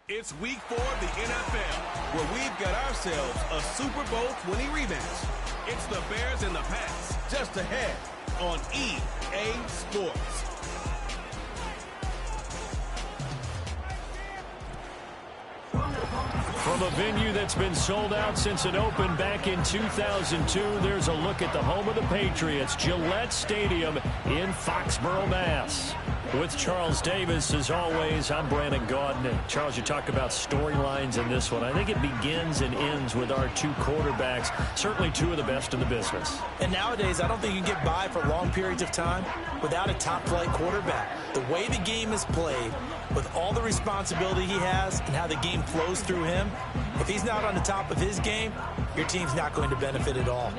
It's week 4 of the NFL, where we've got ourselves a Super Bowl 20 rematch. It's the Bears and the Pats, just ahead on EA Sports. From a venue that's been sold out since it opened back in 2002, there's a look at the home of the Patriots, Gillette Stadium in Foxborough, Mass. With Charles Davis, as always, I'm Brandon Gaudin. And Charles, you talk about storylines in this one. I think it begins and ends with our two quarterbacks, certainly two of the best in the business. And nowadays, I don't think you can get by for long periods of time without a top-flight quarterback. The way the game is played, with all the responsibility he has and how the game flows through him, if he's not on the top of his game, your team's not going to benefit at all.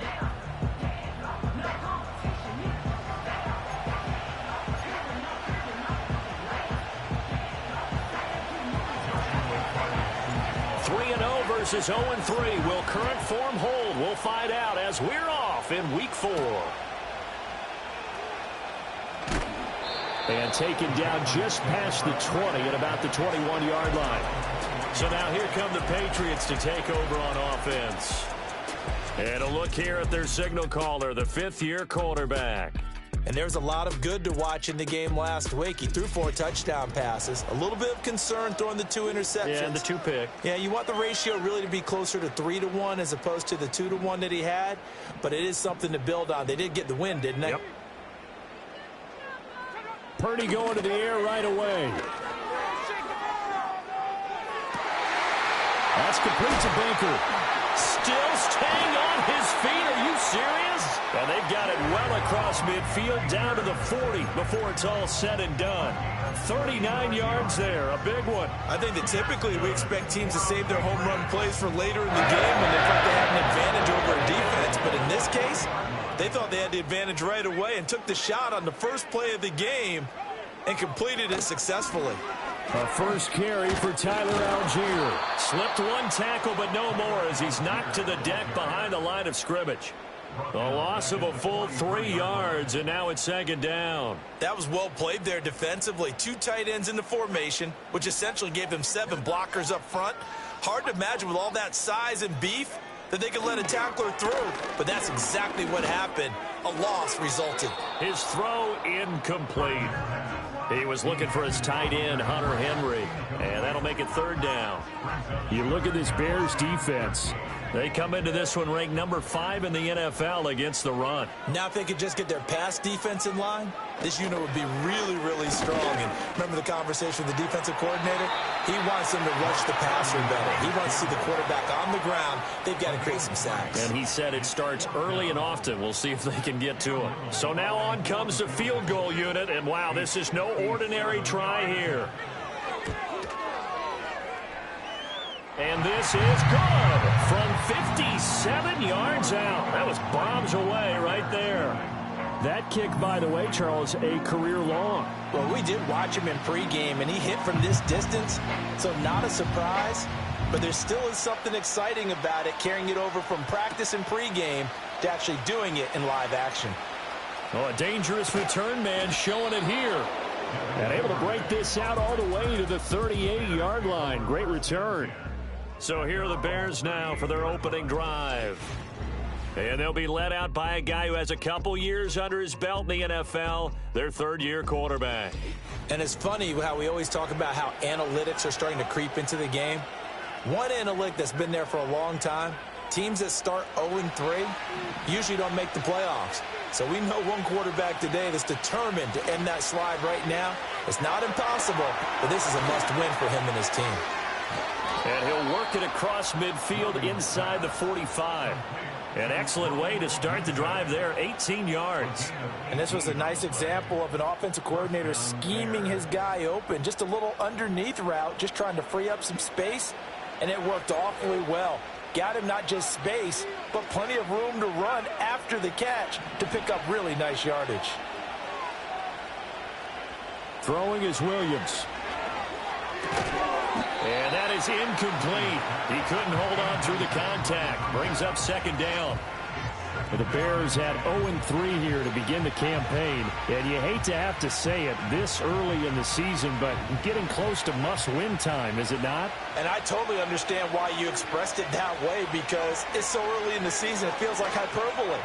Versus 0-3. Will current form hold? We'll find out as we're off in week 4. And taken down just past the 20 at about the 21-yard line. So now here come the Patriots to take over on offense. And a look here at their signal caller, the fifth-year quarterback. And there's a lot of good to watch in the game last week. He threw 4 touchdown passes. A little bit of concern throwing the 2 interceptions. Yeah, and the 2 pick. Yeah, you want the ratio really to be closer to 3-1 as opposed to the 2-1 that he had. But it is something to build on. They did get the win, didn't they? Yep. Purdy going to the air right away. That's complete to Baker. Still staying on his feet. Are you serious? And they've got it well across midfield down to the 40 before it's all said and done. 39 yards there, a big one. I think that typically we expect teams to save their home run plays for later in the game when they think they have an advantage over a defense. But in this case, they thought they had the advantage right away and took the shot on the first play of the game and completed it successfully. A first carry for Tyler Algier. Slipped one tackle, but no more as he's knocked to the deck behind the line of scrimmage. A loss of a full 3 yards, and now it's second down. That was well played there defensively. 2 tight ends in the formation, which essentially gave them 7 blockers up front. Hard to imagine with all that size and beef that they could let a tackler through, but that's exactly what happened. A loss resulted. His throw incomplete. He was looking for his tight end, Hunter Henry, and that'll make it third down. You look at this Bears defense. They come into this one ranked number 5 in the NFL against the run. Now if they could just get their pass defense in line, this unit would be really, really strong. And remember the conversation with the defensive coordinator? He wants them to rush the passer better. He wants to see the quarterback on the ground. They've got to create some sacks. And he said it starts early and often. We'll see if they can get to him. So now on comes the field goal unit. And wow, this is no ordinary try here. And this is good from 57 yards out. That was bombs away right there. That kick, by the way, Charles, a career long. Well, we did watch him in pregame, and he hit from this distance, so not a surprise. But there still is something exciting about it, carrying it over from practice and pregame to actually doing it in live action. Oh, a dangerous return man showing it here. And able to break this out all the way to the 38-yard line. Great return. So here are the Bears now for their opening drive. And they'll be led out by a guy who has a couple years under his belt in the NFL, their third-year quarterback. And it's funny how we always talk about how analytics are starting to creep into the game. One analytic that's been there for a long time, teams that start 0-3 usually don't make the playoffs. So we know one quarterback today that's determined to end that slide right now. It's not impossible, but this is a must-win for him and his team. And he'll work it across midfield inside the 45. An excellent way to start the drive there, 18 yards. And this was a nice example of an offensive coordinator scheming his guy open. Just a little underneath route, just trying to free up some space, and it worked awfully well. Got him not just space, but plenty of room to run after the catch to pick up really nice yardage. Throwing is Williams. And that is incomplete. He couldn't hold on through the contact. Brings up second down. The Bears had 0-3 here to begin the campaign, and you hate to have to say it this early in the season, but getting close to must-win time, is it not? And I totally understand why you expressed it that way, because it's so early in the season, it feels like hyperbole.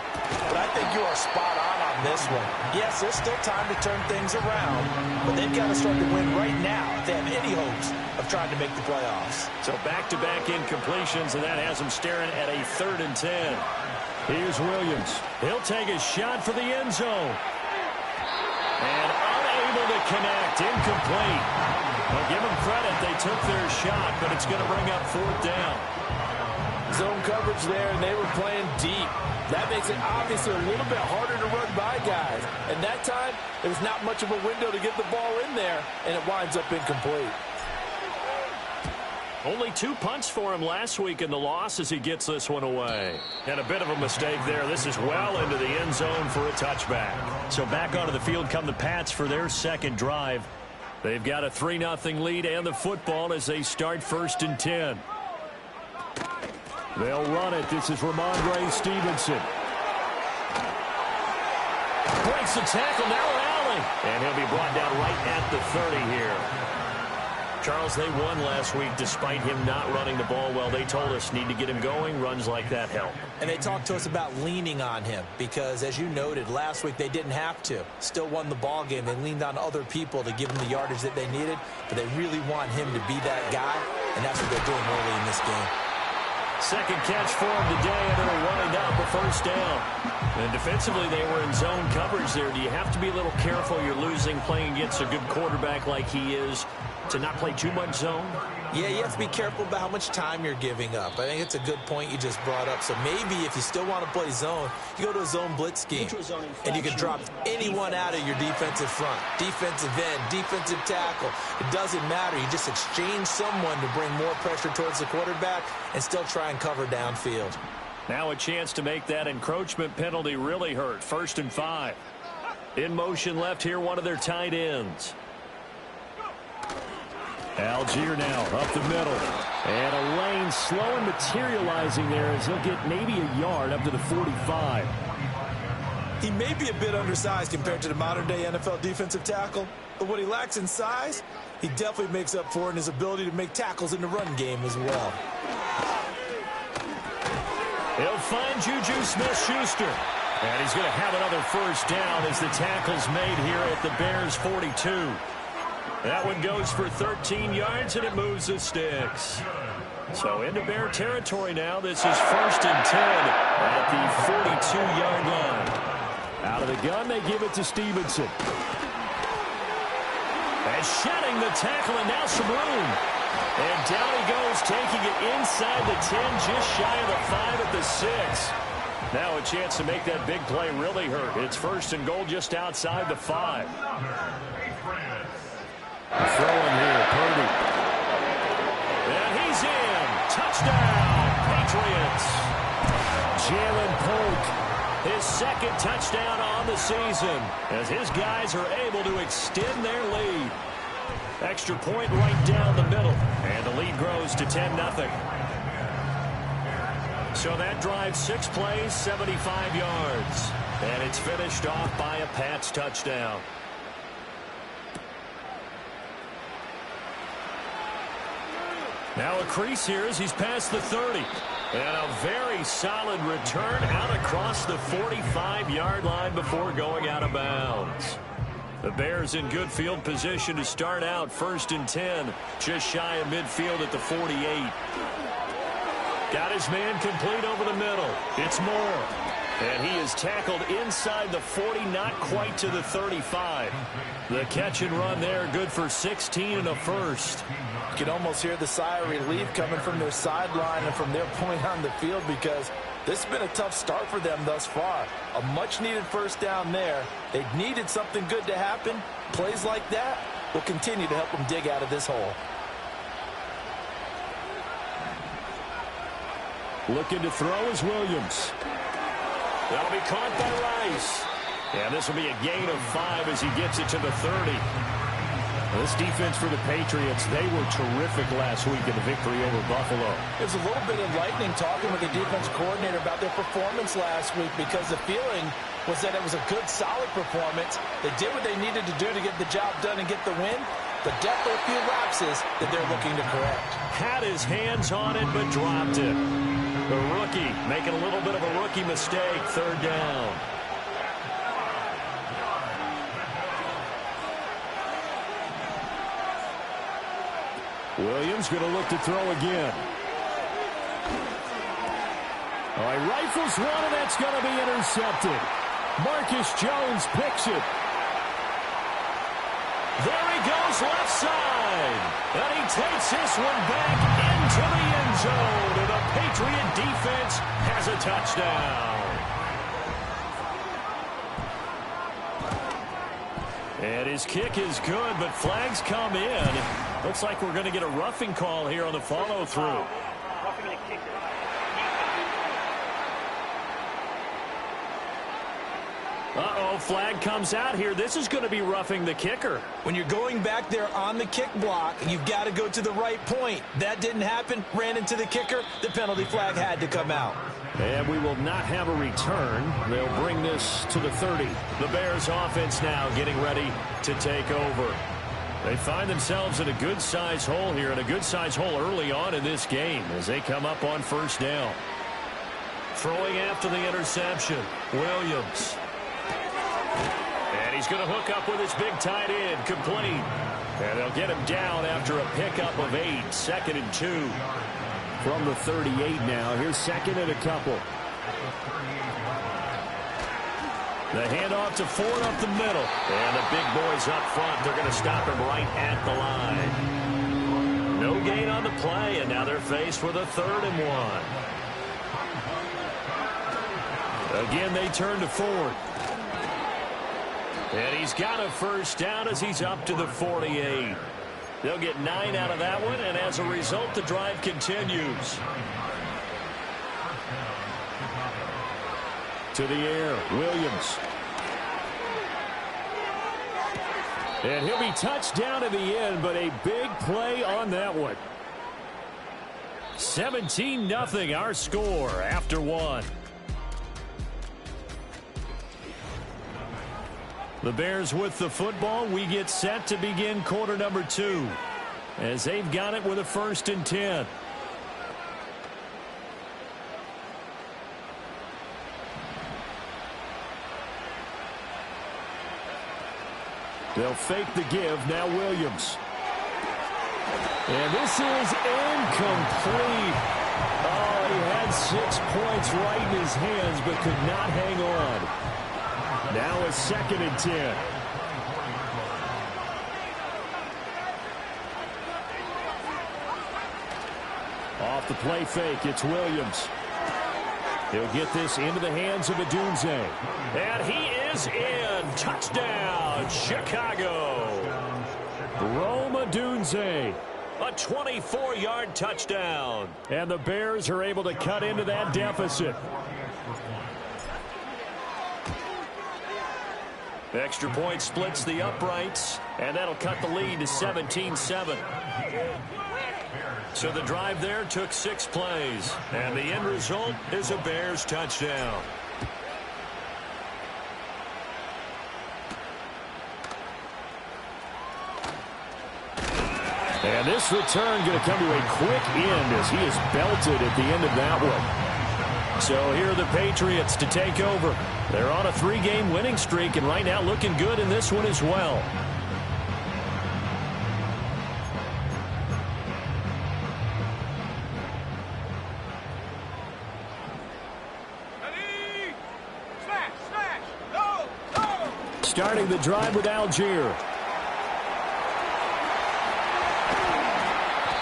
But I think you are spot on this one. Yes, there's still time to turn things around, but they've got to start to win right now if they have any hopes of trying to make the playoffs. So back-to-back incompletions, and that has them staring at a 3rd and 10. Here's Williams. He'll take a shot for the end zone. And unable to connect. Incomplete. Well, give them credit. They took their shot, but it's going to bring up 4th down. Zone coverage there, and they were playing deep. That makes it obviously a little bit harder to run by guys. And that time, there was not much of a window to get the ball in there, and it winds up incomplete. Only 2 punts for him last week in the loss as he gets this one away. And a bit of a mistake there. This is well into the end zone for a touchback. So back onto the field come the Pats for their second drive. They've got a 3-0 lead and the football as they start 1st and 10. They'll run it. This is Ramondre Stevenson. Breaks the tackle. Now an alley. And he'll be brought down right at the 30 here. Charles, they won last week despite him not running the ball well. They told us need to get him going. Runs like that help. And they talked to us about leaning on him because, as you noted, last week they didn't have to. Still won the ball game. They leaned on other people to give them the yardage that they needed, but they really want him to be that guy, and that's what they're doing early in this game. Second catch for him today, and it'll run it down for 1st down. And defensively, they were in zone coverage there. Do you have to be a little careful? You're losing playing against a good quarterback like he is to not play too much zone? Yeah, you have to be careful about how much time you're giving up. I think it's a good point you just brought up. So maybe if you still want to play zone, you go to a zone blitz scheme. And you can drop anyone out of your defensive front. Defensive end, defensive tackle. It doesn't matter. You just exchange someone to bring more pressure towards the quarterback and still try and cover downfield. Now a chance to make that encroachment penalty really hurt. 1st and 5. In motion left here, one of their tight ends. Algier now up the middle. And a lane slow and materializing there as he'll get maybe a yard up to the 45. He may be a bit undersized compared to the modern-day NFL defensive tackle, but what he lacks in size, he definitely makes up for in his ability to make tackles in the run game as well. He'll find Juju Smith-Schuster. And he's going to have another 1st down as the tackle's made here at the Bears' 42. That one goes for 13 yards, and it moves the sticks. So into Bear territory now. This is 1st and 10 at the 42-yard line. Out of the gun, they give it to Stevenson. And shedding the tackle, and now some room. And down he goes, taking it inside the 10, just shy of the 5 at the 6. Now a chance to make that big play really hurt. It's 1st and goal just outside the 5. Throwing here, Purdy. And he's in. Touchdown, Patriots. Jalen Polk, his 2nd touchdown on the season, as his guys are able to extend their lead. Extra point right down the middle, and the lead grows to 10-0. So that drives 6 plays, 75 yards. And it's finished off by a Pats touchdown. Now a crease here as he's past the 30. And a very solid return out across the 45-yard line before going out of bounds. The Bears in good field position to start out 1st and 10. Just shy of midfield at the 48. Got his man complete over the middle. It's Moore. And he is tackled inside the 40, not quite to the 35. The catch and run there, good for 16 and a 1st. You can almost hear the sigh of relief coming from their sideline and from their point on the field, because this has been a tough start for them thus far. A much-needed 1st down there. They needed something good to happen. Plays like that will continue to help them dig out of this hole. Looking to throw is Williams. That'll be caught by Rice. And this will be a gain of 5 as he gets it to the 30. This defense for the Patriots, they were terrific last week in the victory over Buffalo. It was a little bit enlightening talking with the defense coordinator about their performance last week because the feeling was that it was a good, solid performance. They did what they needed to do to get the job done and get the win, but definitely a few lapses that they're looking to correct. Had his hands on it, but dropped it. The rookie making a little bit of a rookie mistake, third down. Williams going to look to throw again. All right, rifles one, and that's going to be intercepted. Marcus Jones picks it. There he goes, left side. And he takes this one back into the end zone. And the Patriot defense has a touchdown. And his kick is good, but flags come in. Looks like we're going to get a roughing call here on the follow-through. Uh-oh, flag comes out here. This is going to be roughing the kicker. When you're going back there on the kick block, you've got to go to the right point. That didn't happen. Ran into the kicker. The penalty flag had to come out. And we will not have a return. They'll bring this to the 30. The Bears offense now getting ready to take over. They find themselves in a good-sized hole here, and a good-sized hole early on in this game as they come up on first down. Throwing after the interception, Williams. And he's going to hook up with his big tight end, complete. And they'll get him down after a pickup of 8, 2nd and 2. From the 38 now, here's 2nd and a couple. The handoff to Ford up the middle. And the big boys up front. They're going to stop him right at the line. No gain on the play, and now they're faced with a 3rd and 1. Again, they turn to Ford. And he's got a first down as he's up to the 48. They'll get 9 out of that one, and as a result, the drive continues. To the air, Williams. And he'll be touched down in the end, but a big play on that one. 17-0 our score after 1. The Bears with the football. We get set to begin quarter number 2 as they've got it with a 1st and 10. They'll fake the give. Now Williams. And this is incomplete. Oh, he had 6 points right in his hands but could not hang on. Now a 2nd and 10. Off the play fake, it's Williams. He'll get this into the hands of Odunze. And he is in. Touchdown, Chicago. Rome Odunze. A 24-yard touchdown. And the Bears are able to cut into that deficit. Extra point splits the uprights, and that'll cut the lead to 17-7. So the drive there took 6 plays, and the end result is a Bears touchdown. And this return going to come to a quick end as he is belted at the end of that one. So here are the Patriots to take over. They're on a 3-game winning streak, and right now looking good in this one as well. Starting the drive with Algier.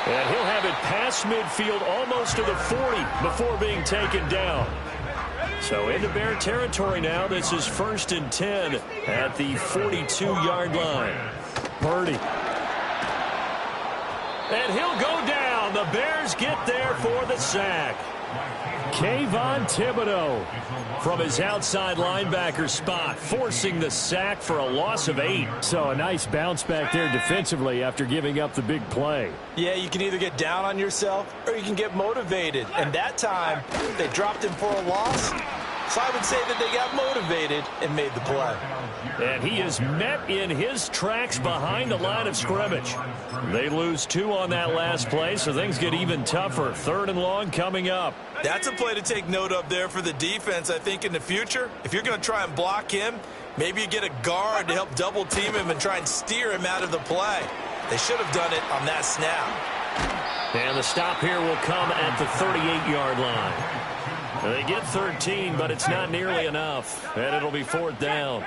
And he'll have it past midfield almost to the 40 before being taken down. So into Bear territory now. This is 1st and 10 at the 42-yard line. Purdy. And he'll go down. The Bears get there for the sack. Kayvon Thibodeau from his outside linebacker spot, forcing the sack for a loss of 8. So a nice bounce back there defensively after giving up the big play. Yeah, you can either get down on yourself or you can get motivated. And that time, they dropped him for a loss. So I would say that they got motivated and made the play. And he is met in his tracks behind the line of scrimmage. They lose 2 on that last play, so things get even tougher. 3rd and long coming up. That's a play to take note of there for the defense, I think, in the future. If you're going to try and block him, maybe you get a guard to help double team him and try and steer him out of the play. They should have done it on that snap. And the stop here will come at the 38-yard line. They get 13, but it's not nearly enough. And it'll be 4th down.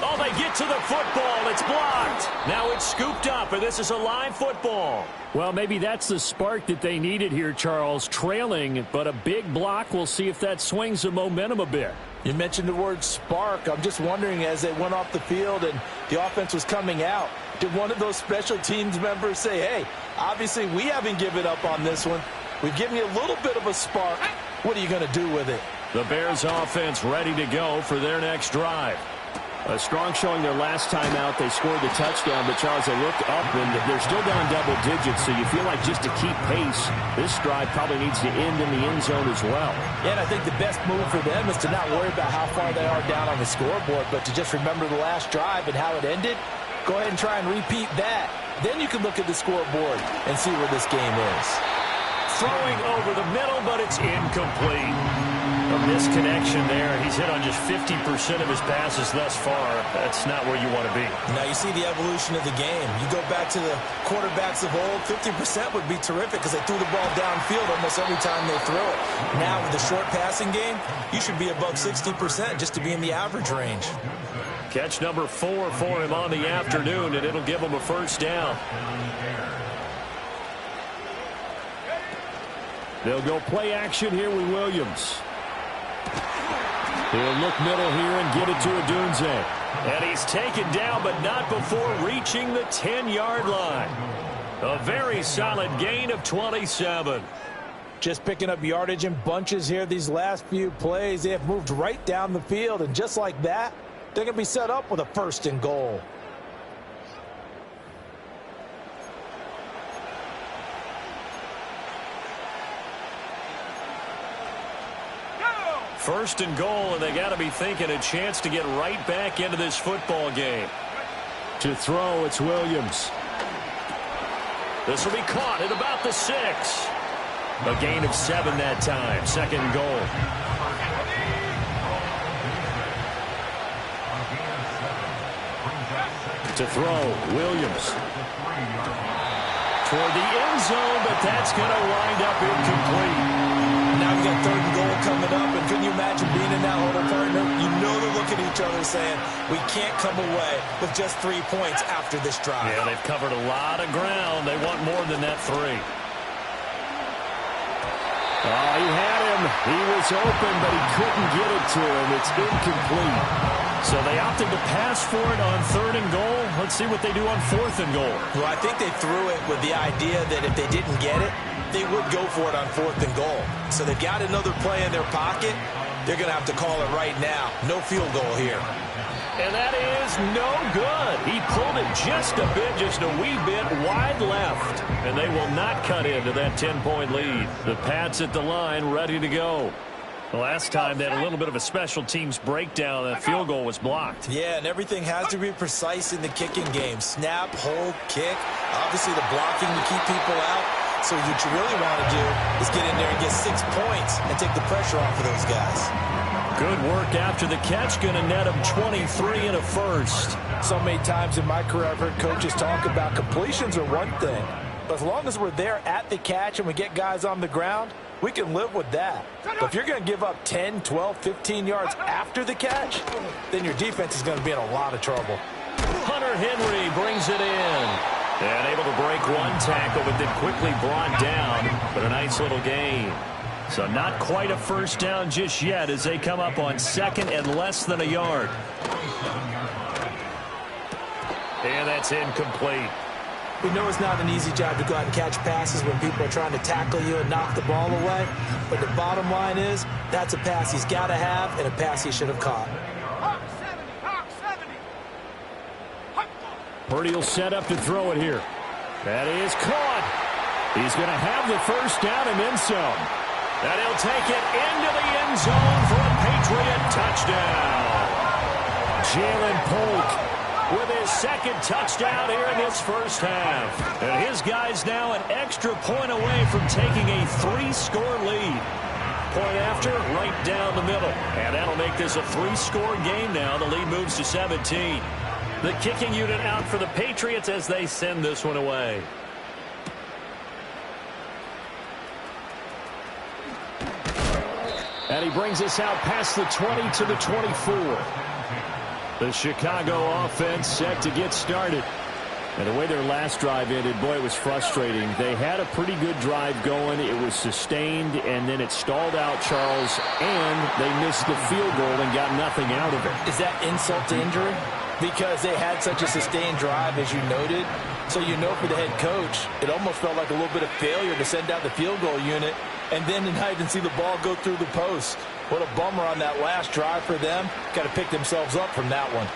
Oh, they get to the football. It's blocked. Now it's scooped up, and this is a live football. Well, maybe that's the spark that they needed here, Charles. Trailing, but a big block. We'll see if that swings the momentum a bit. You mentioned the word spark. I'm just wondering, as they went off the field and the offense was coming out, did one of those special teams members say, hey, obviously we haven't given up on this one. We've given you a little bit of a spark. What are you going to do with it? The Bears offense ready to go for their next drive. A strong showing their last time out. They scored the touchdown, but Charles, they looked up and they're still down double digits, so you feel like just to keep pace, this drive probably needs to end in the end zone as well. Yeah, and I think the best move for them is to not worry about how far they are down on the scoreboard, but to just remember the last drive and how it ended. Go ahead and try and repeat that. Then you can look at the scoreboard and see where this game is. Throwing over the middle, but it's incomplete. A misconnection there. He's hit on just 50% of his passes thus far. That's not where you want to be. Now you see the evolution of the game. You go back to the quarterbacks of old, 50% would be terrific because they threw the ball downfield almost every time they threw it. Now with the short passing game, you should be above 60% just to be in the average range. Catch number 4 for him on the afternoon, and it'll give him a first down. They'll go play action here with Williams. He'll look middle here and get it to Odunze. And he's taken down, but not before reaching the 10-yard line. A very solid gain of 27. Just picking up yardage in bunches here these last few plays. They have moved right down the field, and just like that, they're going to be set up with a 1st and goal. First and goal, and they got to be thinking a chance to get right back into this football game. To throw, it's Williams. This will be caught at about the 6. A gain of 7 that time. 2nd and goal. To throw, Williams. Toward the end zone, but that's going to wind up incomplete. Now you got 3rd and goal coming up, and can you imagine being in that huddle, partner? You know they're looking at each other saying, we can't come away with just 3 points after this drive. Yeah, they've covered a lot of ground. They want more than that 3. Oh, he had him. He was open, but he couldn't get it to him. It's incomplete. So they opted to pass for it on 3rd and goal. Let's see what they do on 4th and goal. Well, I think they threw it with the idea that if they didn't get it, they would go for it on 4th and goal. So they've got another play in their pocket. They're going to have to call it right now. No field goal here. And that is no good. He pulled it just a bit, just a wee bit wide left. And they will not cut into that 10-point lead. The Pats at the line, ready to go. The last time they had a little bit of a special teams breakdown. That field goal was blocked. Yeah, and everything has to be precise in the kicking game. Snap, hold, kick. Obviously the blocking to keep people out. So what you really want to do is get in there and get 6 points and take the pressure off of those guys. Good work after the catch. Going to net him 23 and a first. So many times in my career I've heard coaches talk about completions are one thing. But as long as we're there at the catch and we get guys on the ground, we can live with that. But if you're going to give up 10, 12, 15 yards after the catch, then your defense is going to be in a lot of trouble. Hunter Henry brings it in. And able to break one tackle, but then quickly brought down. But a nice little gain. So not quite a first down just yet as they come up on 2nd and less than a yard. And that's incomplete. We know it's not an easy job to go out and catch passes when people are trying to tackle you and knock the ball away. But the bottom line is, that's a pass he's got to have and a pass he should have caught. Purdy will set up to throw it here. That is caught. He's going to have the first down and then some. And he'll take it into the end zone for a Patriot touchdown. Jalen Polk with his second touchdown here in this first half. And his guy's now an extra point away from taking a 3-score lead. Point after, right down the middle. And that'll make this a 3-score game now. The lead moves to 17. The kicking unit out for the Patriots as they send this one away. And he brings us out past the 20 to the 24. The Chicago offense set to get started. And the way their last drive ended, boy, it was frustrating. They had a pretty good drive going. It was sustained, and then it stalled out, Charles, and they missed the field goal and got nothing out of it. Is that insult to injury? Because they had such a sustained drive, as you noted. So you know for the head coach, it almost felt like a little bit of failure to send out the field goal unit and then tonight and see the ball go through the post. What a bummer on that last drive for them. Got to pick themselves up from that one.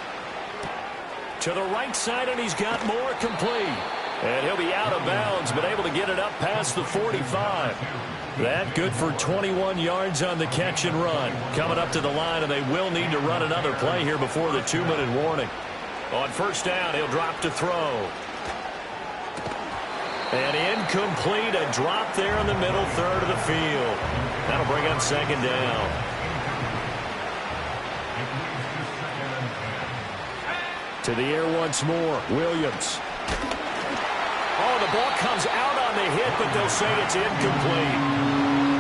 To the right side, and he's got more complete. And he'll be out of bounds, but able to get it up past the 45. That good for 21 yards on the catch and run. Coming up to the line, and they will need to run another play here before the 2-minute warning. On first down, he'll drop to throw. And incomplete, a drop there in the middle third of the field. That'll bring up second down. To the air once more, Williams. Oh, the ball comes out on the hit, but they'll say it's incomplete.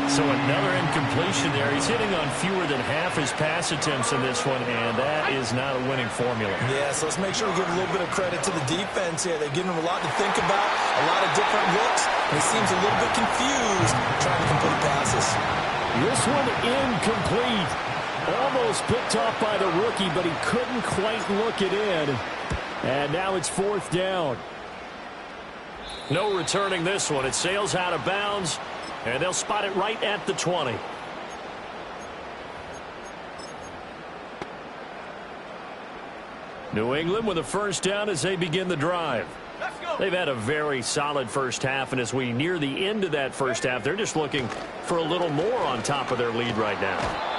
So another incompletion there. He's hitting on fewer than half his pass attempts in this one, and that is not a winning formula. Yeah, so let's make sure we give a little bit of credit to the defense here. They're giving him a lot to think about, a lot of different looks, and he seems a little bit confused trying to complete passes. This one incomplete. Almost picked off by the rookie, but he couldn't quite look it in. And now it's fourth down. No returning this one. It sails out of bounds, and they'll spot it right at the 20. New England with a first down as they begin the drive. They've had a very solid first half, and as we near the end of that first half, they're just looking for a little more on top of their lead right now.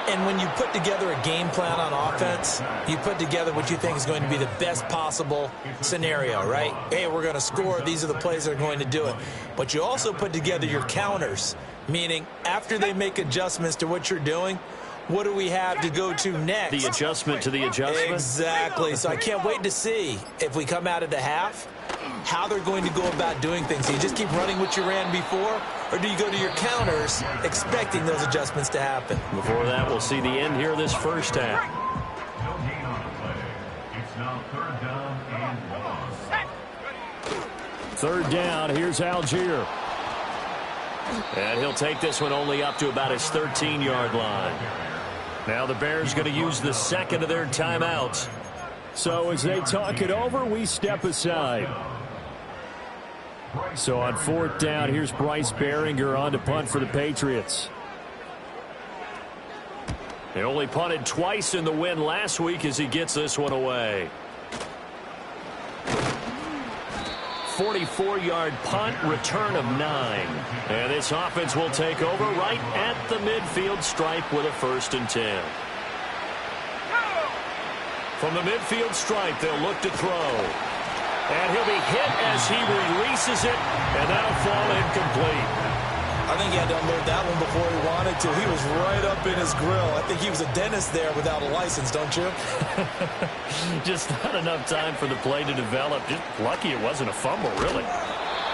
And when you put together a game plan on offense, you put together what you think is going to be the best possible scenario, right? Hey, we're going to score. These are the plays that are going to do it. But you also put together your counters, meaning after they make adjustments to what you're doing, what do we have to go to next? The adjustment to the adjustment? Exactly. So I can't wait to see if we come out of the half, how they're going to go about doing things. Do you just keep running what you ran before, or do you go to your counters expecting those adjustments to happen? Before that, we'll see the end here this first half. Third down, here's Algier. And he'll take this one only up to about his 13-yard line. Now the Bears going to use the second of their timeouts. So as they talk it over, we step aside. So on fourth down, here's Bryce Behringer on to punt for the Patriots. They only punted twice in the win last week as he gets this one away. 44-yard punt, return of 9. And this offense will take over right at the midfield stripe with a 1st and 10. From the midfield stripe, they'll look to throw. And he'll be hit as he releases it, and that'll fall incomplete. I think he had to unload that one before he wanted to. He was right up in his grill. I think he was a dentist there without a license, don't you? Just not enough time for the play to develop. Just lucky it wasn't a fumble, really.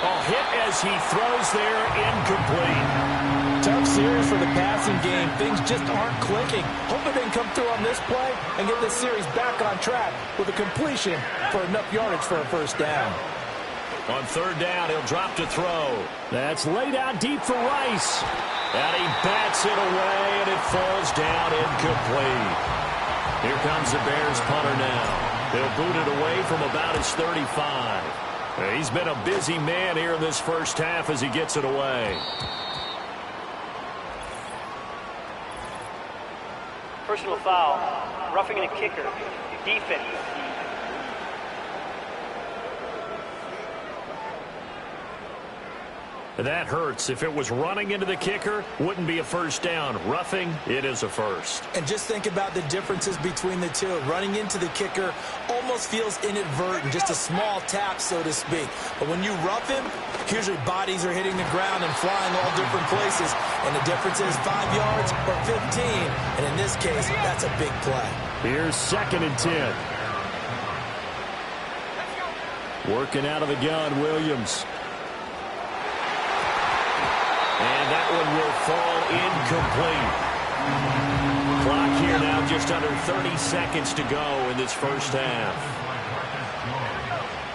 Oh, hit as he throws there, incomplete. Tough series for the passing game. Things just aren't clicking. Hoping they can come through on this play and get this series back on track with a completion for enough yardage for a 1st down. On third down, he'll drop to throw. That's laid out deep for Rice. And he bats it away, and it falls down incomplete. Here comes the Bears punter now. They'll boot it away from about his 35. He's been a busy man here in this first half as he gets it away. Personal foul, roughing a kicker, defense. That hurts. If it was running into the kicker, wouldn't be a first down. Roughing, it is a first. And just think about the differences between the two. Running into the kicker almost feels inadvertent, just a small tap, so to speak. But when you rough him, usually bodies are hitting the ground and flying all different places. And the difference is 5 yards or 15. And in this case, that's a big play. Here's 2nd and 10. Working out of the gun, Williams. And that one will fall incomplete. Clock here now just under 30 seconds to go in this first half.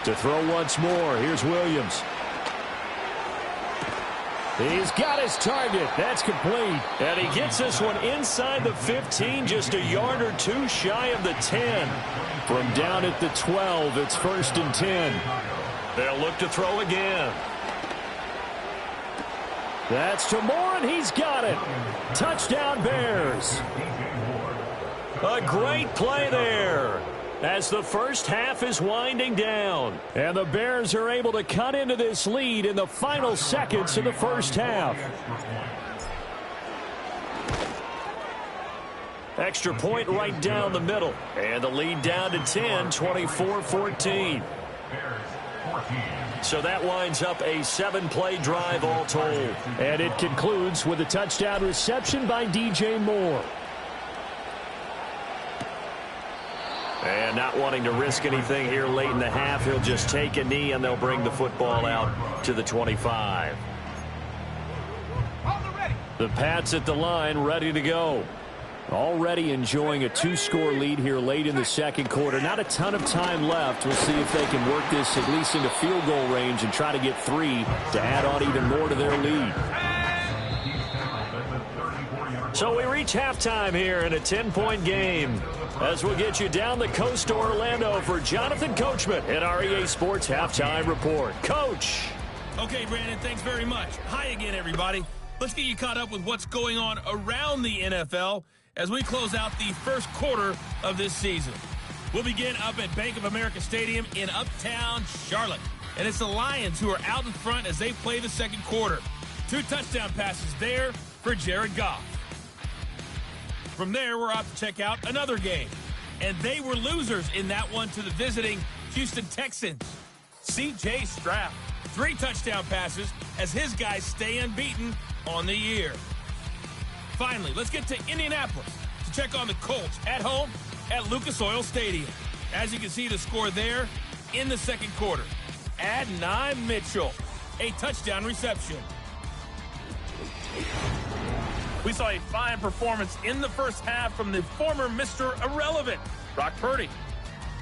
To throw once more, here's Williams. He's got his target. That's complete. And he gets this one inside the 15, just a yard or two shy of the 10. From down at the 12, it's 1st and 10. They'll look to throw again. That's to Moore, and he's got it. Touchdown, Bears. A great play there as the first half is winding down. And the Bears are able to cut into this lead in the final seconds of the first half. Extra point right down the middle. And the lead down to 10, 24-14. So that winds up a 7-play drive all told. And it concludes with a touchdown reception by DJ Moore. And not wanting to risk anything here late in the half, he'll just take a knee and they'll bring the football out to the 25. The Pats at the line, ready to go. Already enjoying a 2-score lead here late in the second quarter. Not a ton of time left. We'll see if they can work this at least into field goal range and try to get 3 to add on even more to their lead. So we reach halftime here in a 10-point game. As we'll get you down the coast to Orlando for Jonathan Coachman at our EA Sports Halftime Report. Coach. Okay, Brandon, thanks very much. Hi again, everybody. Let's get you caught up with what's going on around the NFL as we close out the first quarter of this season. We'll begin up at Bank of America Stadium in Uptown Charlotte. And it's the Lions who are out in front as they play the second quarter. 2 touchdown passes there for Jared Goff. From there, we're out to check out another game. And they were losers in that one to the visiting Houston Texans. C.J. Stroud, 3 touchdown passes as his guys stay unbeaten on the year. Finally, let's get to Indianapolis to check on the Colts at home at Lucas Oil Stadium. As you can see the score there in the second quarter. Adonai Mitchell, a touchdown reception. We saw a fine performance in the first half from the former Mr. Irrelevant, Brock Purdy.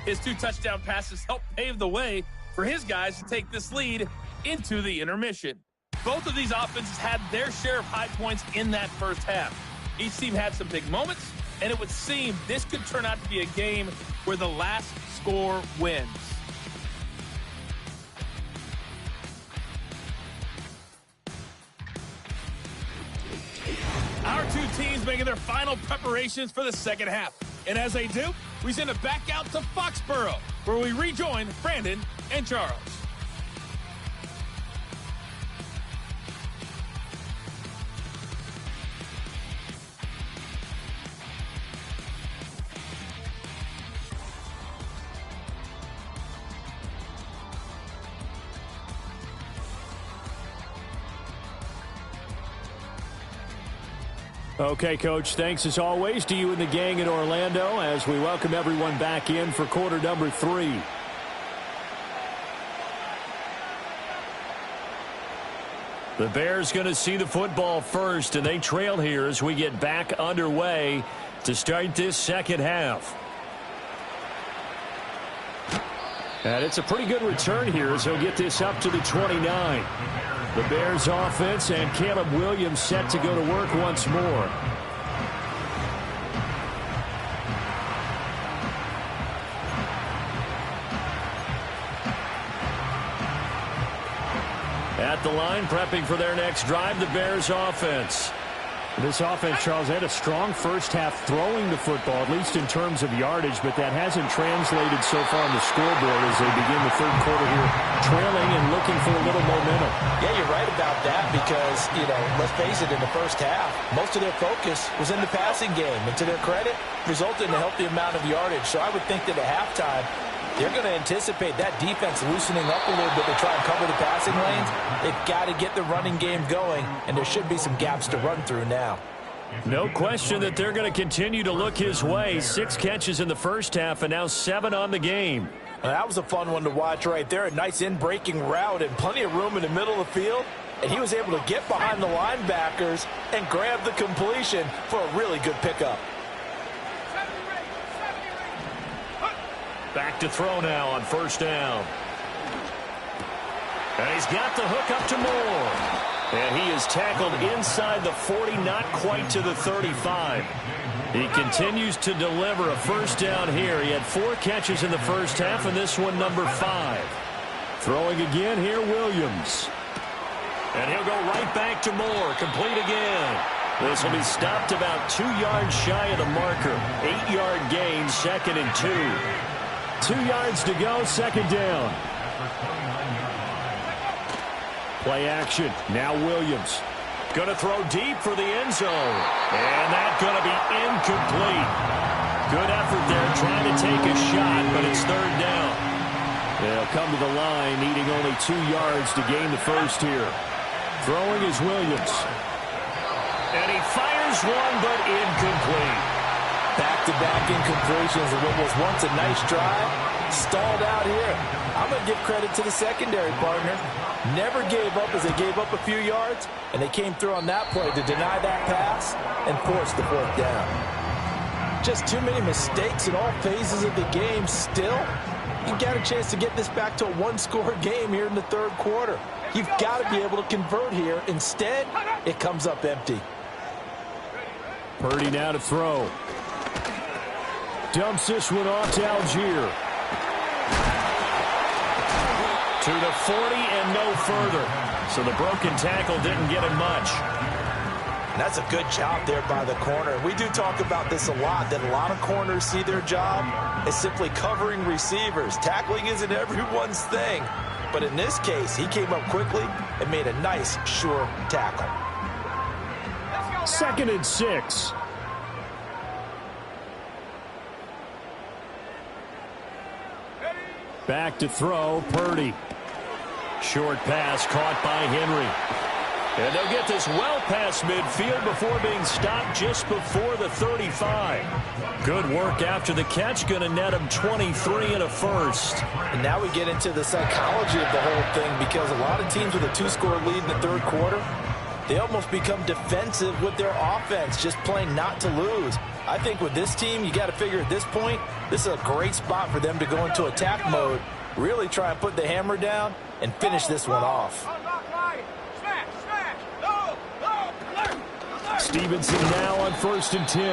His 2 touchdown passes helped pave the way for his guys to take this lead into the intermission. Both of these offenses had their share of high points in that first half. Each team had some big moments, and it would seem this could turn out to be a game where the last score wins. Our 2 teams making their final preparations for the second half. And as they do, we send it back out to Foxborough, where we rejoin Brandon and Charles. Okay, Coach, thanks as always to you and the gang in Orlando as we welcome everyone back in for quarter number 3. The Bears going to see the football first, and they trail here as we get back underway to start this second half. And it's a pretty good return here as he'll get this up to the 29. The Bears offense and Caleb Williams set to go to work once more. At the line, prepping for their next drive, the Bears offense. This offense, Charles, had a strong first half throwing the football, at least in terms of yardage, but that hasn't translated so far on the scoreboard as they begin the third quarter here, trailing and looking for a little momentum. Yeah, you're right about that because, let's face it, in the first half, most of their focus was in the passing game. And to their credit, resulted in a healthy amount of yardage. So I would think that at halftime, they're going to anticipate that defense loosening up a little bit to try and cover the passing lanes. They've got to get the running game going, and there should be some gaps to run through now. No question that they're going to continue to look his way. 6 catches in the first half and now 7 on the game. That was a fun one to watch right there. A nice in-breaking route and plenty of room in the middle of the field. And he was able to get behind the linebackers and grab the completion for a really good pickup. Back to throw now on first down. And he's got the hook up to Moore. And he is tackled inside the 40, not quite to the 35. He continues to deliver a first down here. He had 4 catches in the first half, and this one number 5. Throwing again here, Williams. And he'll go right back to Moore. Complete again. This will be stopped about 2 yards shy of the marker. 8-yard gain, 2nd and 2. 2 yards to go, second down. Play action. Now Williams. Going to throw deep for the end zone. And that's going to be incomplete. Good effort there trying to take a shot, but it's third down. They'll come to the line, needing only 2 yards to gain the first here. Throwing is Williams. And he fires one, but incomplete. Back-to-back incompletions of what was once a nice drive. Stalled out here. I'm going to give credit to the secondary partner. Never gave up as they gave up a few yards, and they came through on that play to deny that pass and force the 4th down. Just too many mistakes in all phases of the game. Still, you've got a chance to get this back to a 1-score game here in the third quarter. You've got to be able to convert here. Instead, it comes up empty. Purdy now to throw. Dumps this one off to Algier. To the 40 and no further. So the broken tackle didn't get him much. And that's a good job there by the corner. We do talk about this a lot, that a lot of corners see their job as simply covering receivers. Tackling isn't everyone's thing. But in this case, he came up quickly and made a nice, sure tackle. 2nd and 6. Back to throw, Purdy. Short pass caught by Henry. And they'll get this well past midfield before being stopped just before the 35. Good work after the catch. Going to net him 23 and a first. And now we get into the psychology of the whole thing, because a lot of teams with a 2-score lead in the third quarter, they almost become defensive with their offense, just playing not to lose. I think with this team, you got to figure at this point, this is a great spot for them to go into attack mode, really try and put the hammer down and finish this one off. Stevenson now on 1st and 10.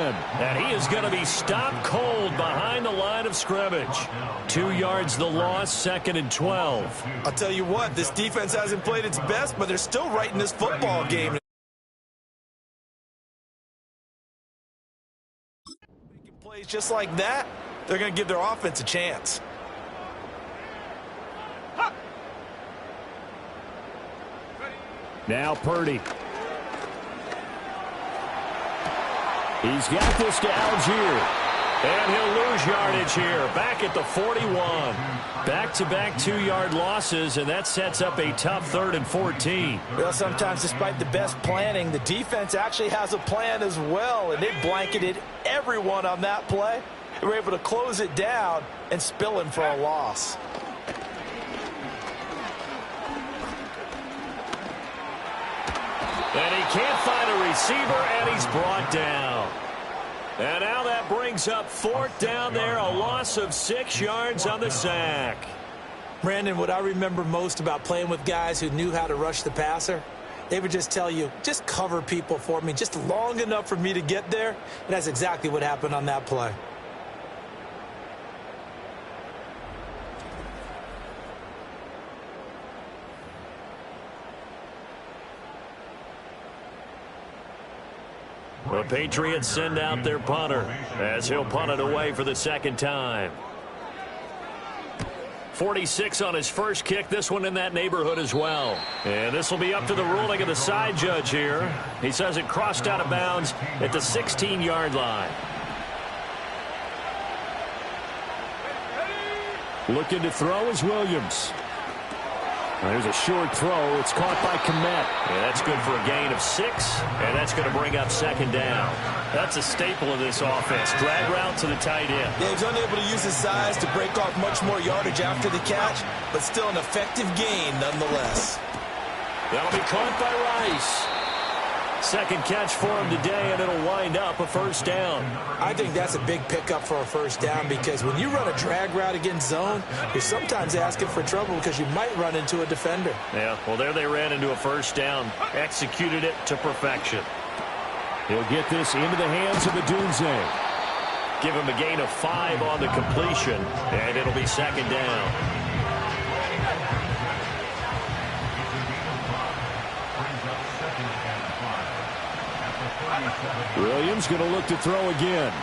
And he is going to be stopped cold behind the line of scrimmage. 2 yards the loss, 2nd and 12. I'll tell you what, this defense hasn't played its best, but they're still right in this football game. Making plays just like that, they're going to give their offense a chance. Now Purdy. He's got this to Algier. And he'll lose yardage here. Back at the 41. Back-to-back 2-yard losses, and that sets up a tough 3rd and 14. Well, sometimes despite the best planning, the defense actually has a plan as well, and they blanketed everyone on that play. They were able to close it down and spill him for a loss. And he can't find a receiver, and he's brought down. And now that brings up 4th down there, a loss of 6 yards on the sack. Brandon, what I remember most about playing with guys who knew how to rush the passer, they would just tell you, just cover people for me, just long enough for me to get there. And that's exactly what happened on that play. The Patriots send out their punter as he'll punt it away for the second time. 46 on his first kick. This one in that neighborhood as well. And this will be up to the ruling of the side judge here. He says it crossed out of bounds at the 16-yard line. Looking to throw is Williams. There's a short throw. It's caught by Komet. Yeah, that's good for a gain of 6, and that's going to bring up second down. That's a staple of this offense. Drag route to the tight end. Yeah, he's unable to use his size to break off much more yardage after the catch, but still an effective gain nonetheless. That'll be caught by Rice. Second catch for him today, and it'll wind up a first down. I think that's a big pickup for a first down because when you run a drag route against zone, you're sometimes asking for trouble because you might run into a defender. Yeah, well, there they ran into a first down. Executed it to perfection. He'll get this into the hands of Adunze. Give him a gain of 5 on the completion, and it'll be second down. Williams going to look to throw again.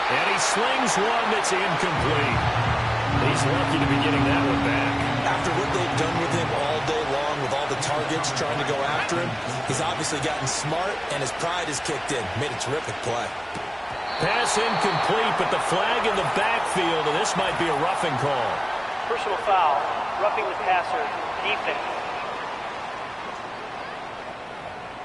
And he slings one that's incomplete. He's lucky to be getting that one back. After what they've done with him all day long with all the targets trying to go after him, he's obviously gotten smart, and his pride is kicked in. Made a terrific play. Pass incomplete, but the flag in the backfield, and this might be a roughing call. Personal foul, roughing the passer, defense.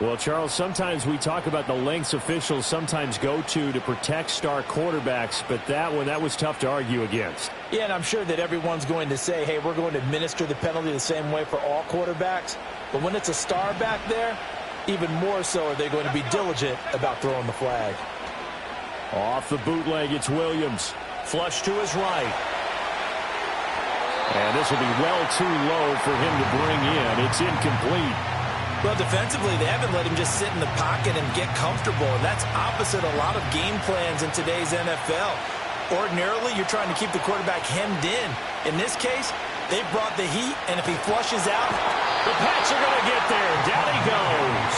Well, Charles, sometimes we talk about the lengths officials sometimes go to protect star quarterbacks, but that was tough to argue against. Yeah, and I'm sure that everyone's going to say, hey, we're going to administer the penalty the same way for all quarterbacks. But when it's a star back there, even more so are they going to be diligent about throwing the flag. Off the bootleg, it's Williams. Flush to his right. And this will be well too low for him to bring in. It's incomplete. Well, defensively, they haven't let him just sit in the pocket and get comfortable, and that's opposite a lot of game plans in today's NFL. Ordinarily, you're trying to keep the quarterback hemmed in. In this case, they brought the heat, and if he flushes out, the Pats are going to get there. Down he goes.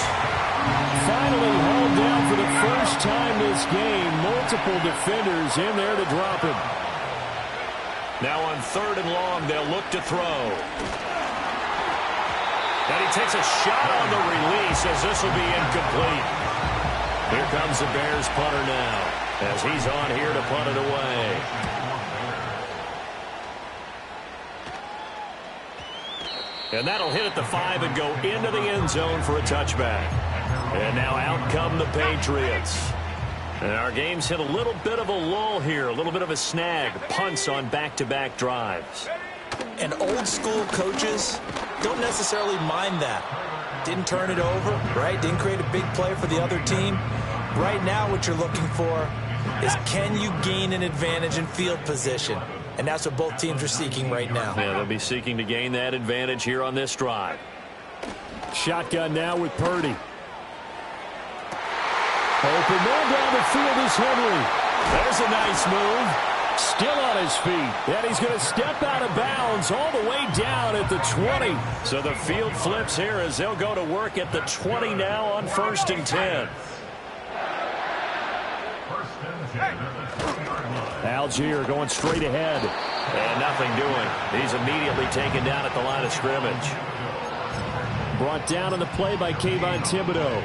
Finally hauled down for the first time this game. Multiple defenders in there to drop him. Now on 3rd and long, they'll look to throw. And he takes a shot on the release as this will be incomplete. Here comes the Bears punter now as he's on here to punt it away. And that'll hit at the 5 and go into the end zone for a touchback. And now out come the Patriots. And our game's hit a little bit of a lull here, a little bit of a snag. Punts on back-to-back drives. And old school coaches don't necessarily mind that. Didn't turn it over, right? Didn't create a big play for the other team. Right now what you're looking for is can you gain an advantage in field position? And that's what both teams are seeking right now. Yeah, they'll be seeking to gain that advantage here on this drive. Shotgun now with Purdy. Open man down the field is Henry. There's a nice move. Still on his feet. And he's going to step out of bounds all the way down at the 20. So the field flips here as they'll go to work at the 20 now on 1st and 10. Algier going straight ahead. And nothing doing. He's immediately taken down at the line of scrimmage. Brought down on the play by Kayvon Thibodeau.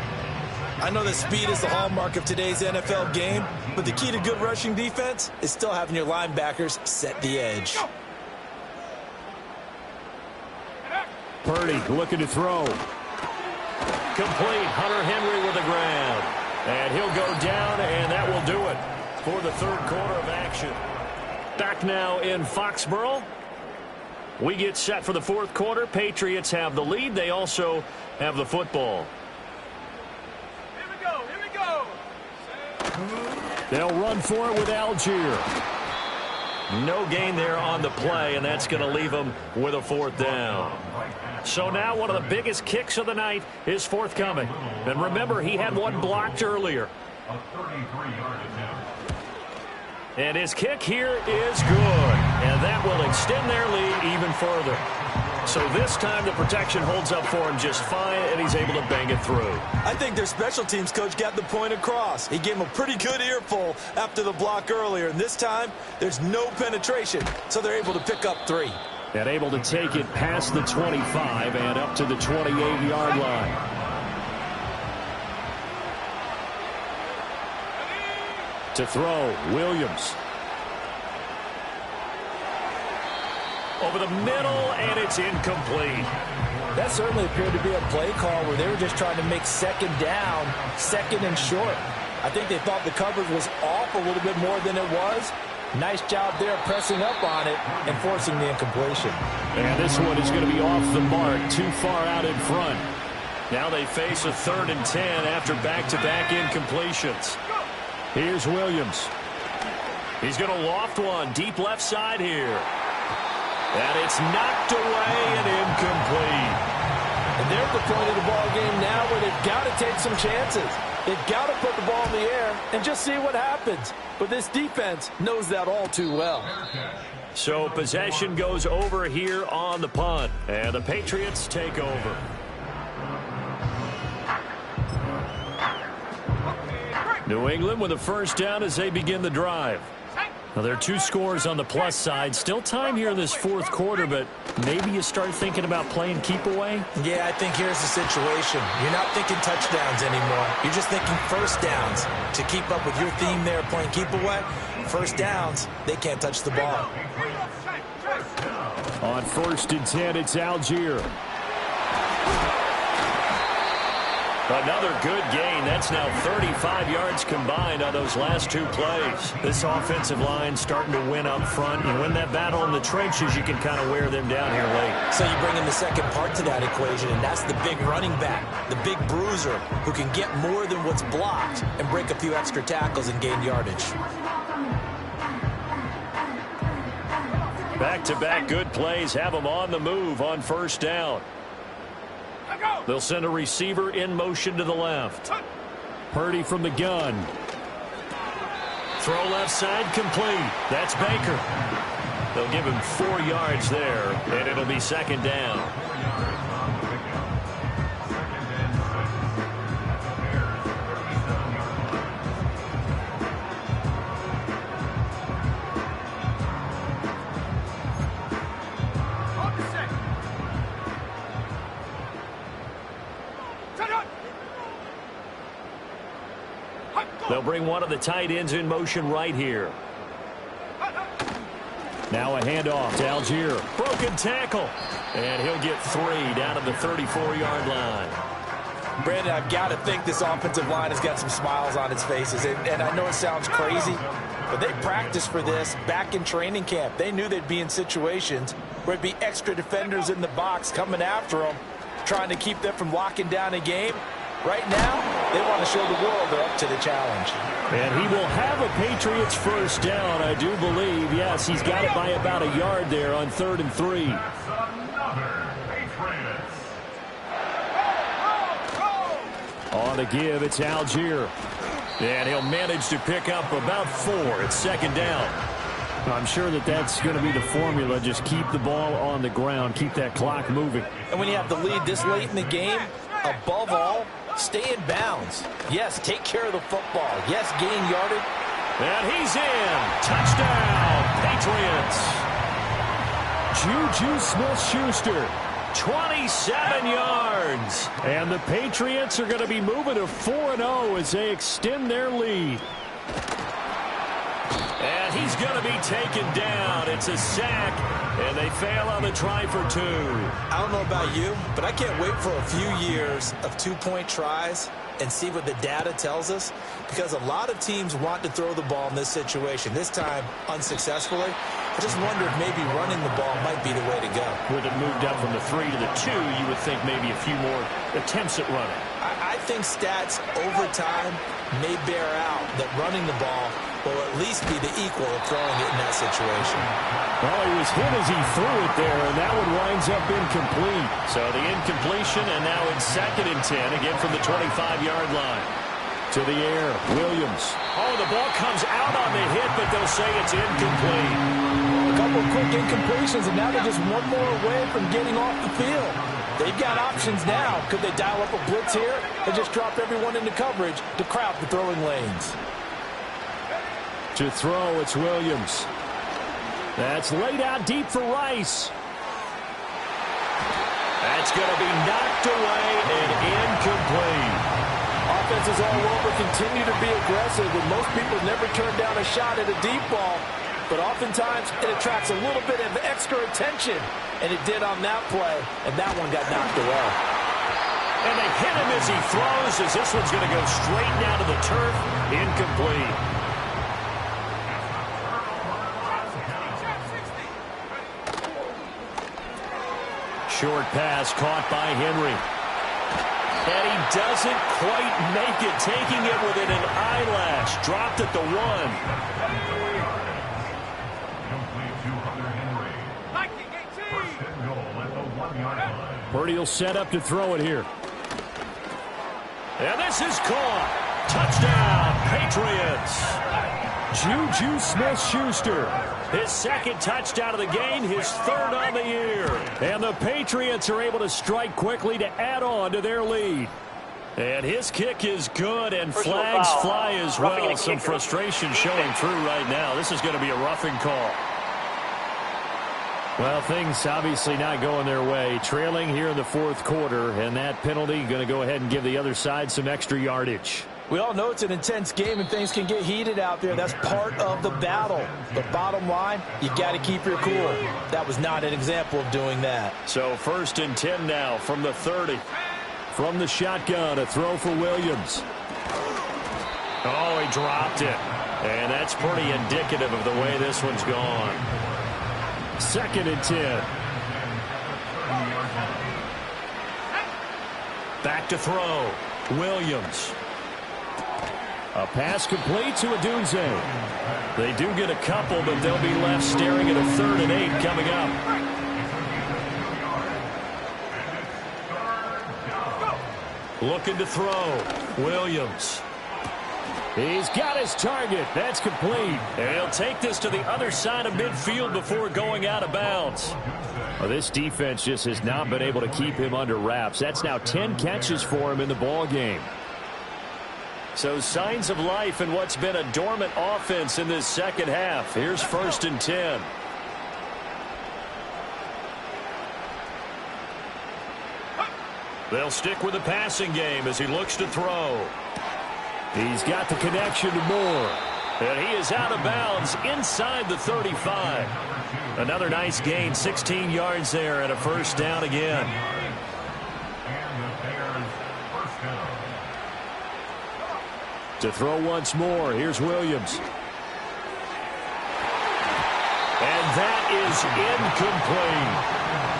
I know that speed is the hallmark of today's NFL game, but the key to good rushing defense is still having your linebackers set the edge. Purdy looking to throw. Complete. Hunter Henry with the grab. And he'll go down, and that will do it for the 3rd quarter of action. Back now in Foxborough. We get set for the 4th quarter. Patriots have the lead. They also have the football. They'll run for it with Algier. No gain there on the play, and that's going to leave them with a 4th down. So now one of the biggest kicks of the night is forthcoming. And remember, he had one blocked earlier. And his kick here is good. And that will extend their lead even further. So this time the protection holds up for him just fine, and he's able to bang it through. I think their special teams coach got the point across. He gave him a pretty good earful after the block earlier, and this time there's no penetration, so they're able to pick up 3. And able to take it past the 25 and up to the 28-yard line. To throw, Williams. Over the middle, and it's incomplete. That certainly appeared to be a play call where they were just trying to make second down, second and short. I think they thought the coverage was off a little bit more than it was. Nice job there pressing up on it and forcing the incompletion. And this one is going to be off the mark, too far out in front. Now they face a 3rd and 10 after back-to-back incompletions. Here's Williams. He's going to loft one deep left side here. And it's knocked away and incomplete. And they're at the point of the ball game now where they've got to take some chances. They've got to put the ball in the air and just see what happens. But this defense knows that all too well. So possession goes over here on the punt. And the Patriots take over. New England with a first down as they begin the drive. Now, there are 2 scores on the plus side. Still time here in this 4th quarter, but maybe you start thinking about playing keep away? Yeah, I think here's the situation. You're not thinking touchdowns anymore. You're just thinking first downs. To keep up with your theme there, playing keep away, first downs, they can't touch the ball. On 1st and 10, it's Algier. Another good gain. That's now 35 yards combined on those last 2 plays. This offensive line starting to win up front. You win that battle in the trenches, you can kind of wear them down here late. So you bring in the second part to that equation, and that's the big running back, the big bruiser, who can get more than what's blocked and break a few extra tackles and gain yardage. Back-to-back good plays have them on the move on first down. They'll send a receiver in motion to the left. Purdy from the gun. Throw left side complete. That's Baker. They'll give him 4 yards there, and it'll be 2nd down. They'll bring one of the tight ends in motion right here. Now a handoff to Algier. Broken tackle. And he'll get 3 down at the 34-yard line. Brandon, I've got to think this offensive line has got some smiles on its faces. And I know it sounds crazy, but they practiced for this back in training camp. They knew they'd be in situations where it'd be extra defenders in the box coming after them, trying to keep them from locking down a game. Right now, they want to show the world they're up to the challenge. And he will have a Patriots first down, I do believe. Yes, he's got it by about a yard there on 3rd and 3. On the give, it's Algier. And he'll manage to pick up about 4. It's 2nd down. I'm sure that's going to be the formula. Just keep the ball on the ground. Keep that clock moving. And when you have the lead this late in the game, above all, stay in bounds. Yes, take care of the football. Yes, gain yardage. And he's in. Touchdown, Patriots. Juju Smith-Schuster, 27 yards. And the Patriots are going to be moving to 4-0 as they extend their lead. And he's going to be taken down. It's a sack, and they fail on the try for 2. I don't know about you, but I can't wait for a few years of 2-point tries and see what the data tells us, because a lot of teams want to throw the ball in this situation, this time unsuccessfully. I just wonder if maybe running the ball might be the way to go. With it moved up from the 3 to the 2, you would think maybe a few more attempts at running. I think stats over time may bear out that running the ball will at least be the equal of throwing it in that situation. Well, he was hit as he threw it there, and that one winds up incomplete. So the incompletion, and now it's 2nd and 10, again from the 25-yard line. To the air, Williams. Oh, the ball comes out on the hit, but they'll say it's incomplete. A couple of quick incompletions, and now they're just one more away from getting off the field. They've got options now. Could they dial up a blitz here and just drop everyone into coverage to crowd the throwing lanes? To throw, it's Williams. That's laid out deep for Rice. That's going to be knocked away and incomplete. Offenses all over continue to be aggressive, and most people never turn down a shot at a deep ball. But oftentimes, it attracts a little bit of extra attention. And it did on that play, and that one got knocked away. And they hit him as he throws, as this one's going to go straight down to the turf. Incomplete. Short pass caught by Henry. And he doesn't quite make it, taking it within an eyelash. Dropped at the 1. Purdy will set up to throw it here. And this is caught. Touchdown, Patriots. Juju Smith-Schuster. His second touchdown of the game, his third on the year. And the Patriots are able to strike quickly to add on to their lead. And his kick is good, and Personal flags foul. fly as Roughing well. the Some kicker. frustration showing through right now. This is going to be a roughing call. Well, things obviously not going their way. Trailing here in the fourth quarter, and that penalty going to go ahead and give the other side some extra yardage. We all know it's an intense game and things can get heated out there. That's part of the battle. But bottom line, you got to keep your cool. That was not an example of doing that. So 1st and 10 now from the 30. From the shotgun, a throw for Williams. Oh, he dropped it. And that's pretty indicative of the way this one's gone. 2nd and 10. Back to throw. Williams. A pass complete to Adunze. They do get a couple, but they'll be left staring at a 3rd and 8 coming up. Looking to throw. Williams. He's got his target. That's complete. And he'll take this to the other side of midfield before going out of bounds. Well, this defense just has not been able to keep him under wraps. That's now 10 catches for him in the ball game. So signs of life in what's been a dormant offense in this second half. Here's 1st and 10. They'll stick with the passing game as he looks to throw. He's got the connection to Moore. And he is out of bounds inside the 35. Another nice gain, 16 yards there and a 1st down again. To throw once more, here's Williams. And that is incomplete.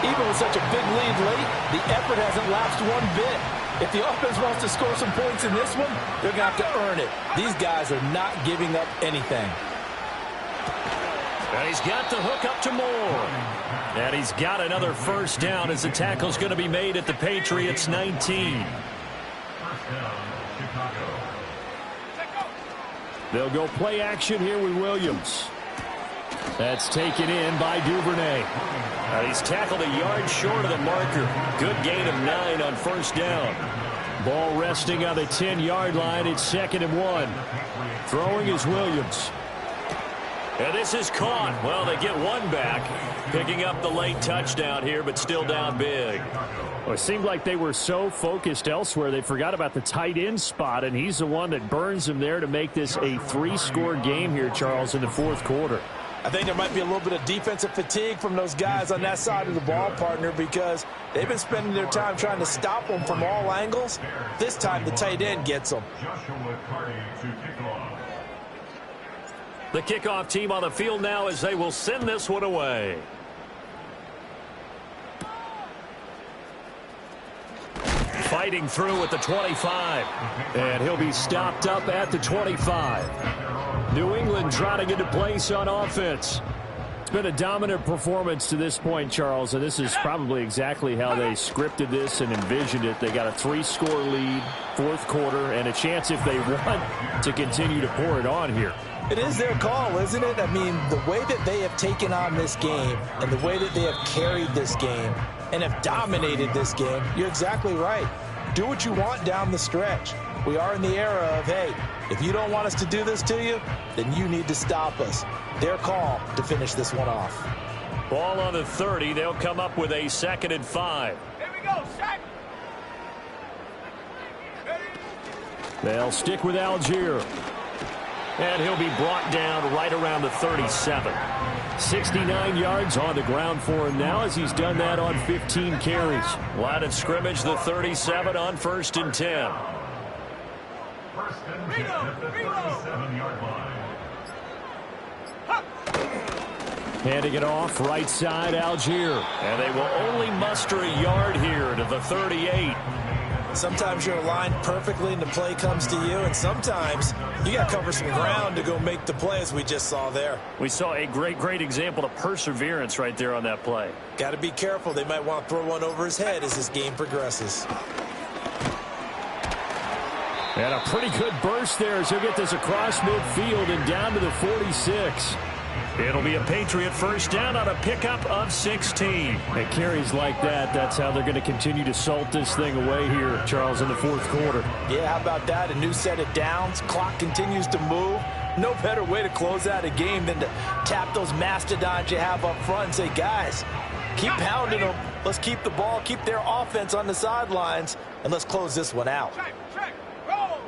Even with such a big lead late, the effort hasn't lapsed one bit. If the offense wants to score some points in this one, they're going to have to earn it. These guys are not giving up anything. And he's got the hook up to Moore. And he's got another 1st down as the tackle's going to be made at the Patriots 19. They'll go play action here with Williams. That's taken in by Duvernay. He's tackled a yard short of the marker. Good gain of 9 on 1st down. Ball resting on the 10-yard line. It's 2nd and 1. Throwing is Williams. And this is caught. Well, they get one back. Picking up the late touchdown here, but still down big. Well, it seemed like they were so focused elsewhere, they forgot about the tight end spot, and he's the one that burns him there to make this a 3-score game here, Charles, in the fourth quarter. I think there might be a little bit of defensive fatigue from those guys on that side of the ball, partner, because they've been spending their time trying to stop them from all angles. This time the tight end gets them. The kickoff team on the field now as they will send this one away. Fighting through at the 25. And he'll be stopped up at the 25. New England trotting into place on offense. It's been a dominant performance to this point, Charles, and this is probably exactly how they scripted this and envisioned it. They got a 3-score lead, fourth quarter, and a chance if they want to continue to pour it on here. It is their call, isn't it? I mean, the way that they have taken on this game and the way that they have carried this game and have dominated this game, you're exactly right. Do what you want down the stretch. We are in the era of, hey, if you don't want us to do this to you, then you need to stop us. Their call to finish this one off. Ball on the 30. They'll come up with a 2nd and 5. Here we go, set. They'll stick with Algier. And he'll be brought down right around the 37. 69 yards on the ground for him now as he's done that on 15 carries. Line of scrimmage, the 37 on 1st and 10. Handing it off, right side, Algier. And they will only muster a yard here to the 38. Sometimes you're aligned perfectly and the play comes to you, and sometimes you got to cover some ground to go make the play, as we just saw there. We saw a great example of perseverance right there on that play. Got to be careful. They might want to throw one over his head as this game progresses. And a pretty good burst there as he'll get this across midfield and down to the 46. It'll be a Patriot first down on a pickup of 16. And carries like that, that's how they're going to continue to salt this thing away here, Charles, in the fourth quarter. Yeah, how about that? A new set of downs. Clock continues to move. No better way to close out a game than to tap those mastodons you have up front and say, guys, keep pounding them. Let's keep the ball, keep their offense on the sidelines, and let's close this one out. Check. Roll.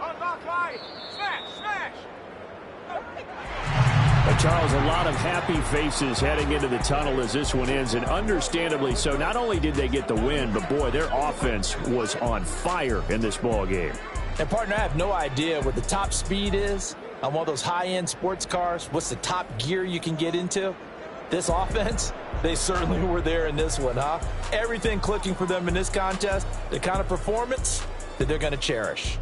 Unlock line. Smash. Charles, a lot of happy faces heading into the tunnel as this one ends, and understandably so. Not only did they get the win, but boy, their offense was on fire in this ball game. And partner, I have no idea what the top speed is on one of those high-end sports cars. What's the top gear you can get into? This offense, they certainly were there in this one, huh? Everything clicking for them in this contest, the kind of performance that they're going to cherish.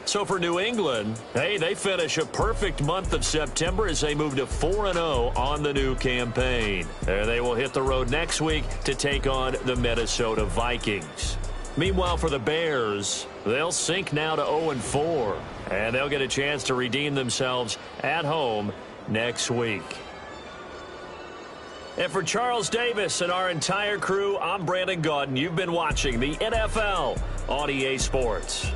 So for New England, hey, they finish a perfect month of September as they move to 4-0 on the new campaign. There they will hit the road next week to take on the Minnesota Vikings. Meanwhile, for the Bears, they'll sink now to 0-4, and they'll get a chance to redeem themselves at home next week. And for Charles Davis and our entire crew, I'm Brandon Gaudin. You've been watching the NFL on EA Sports.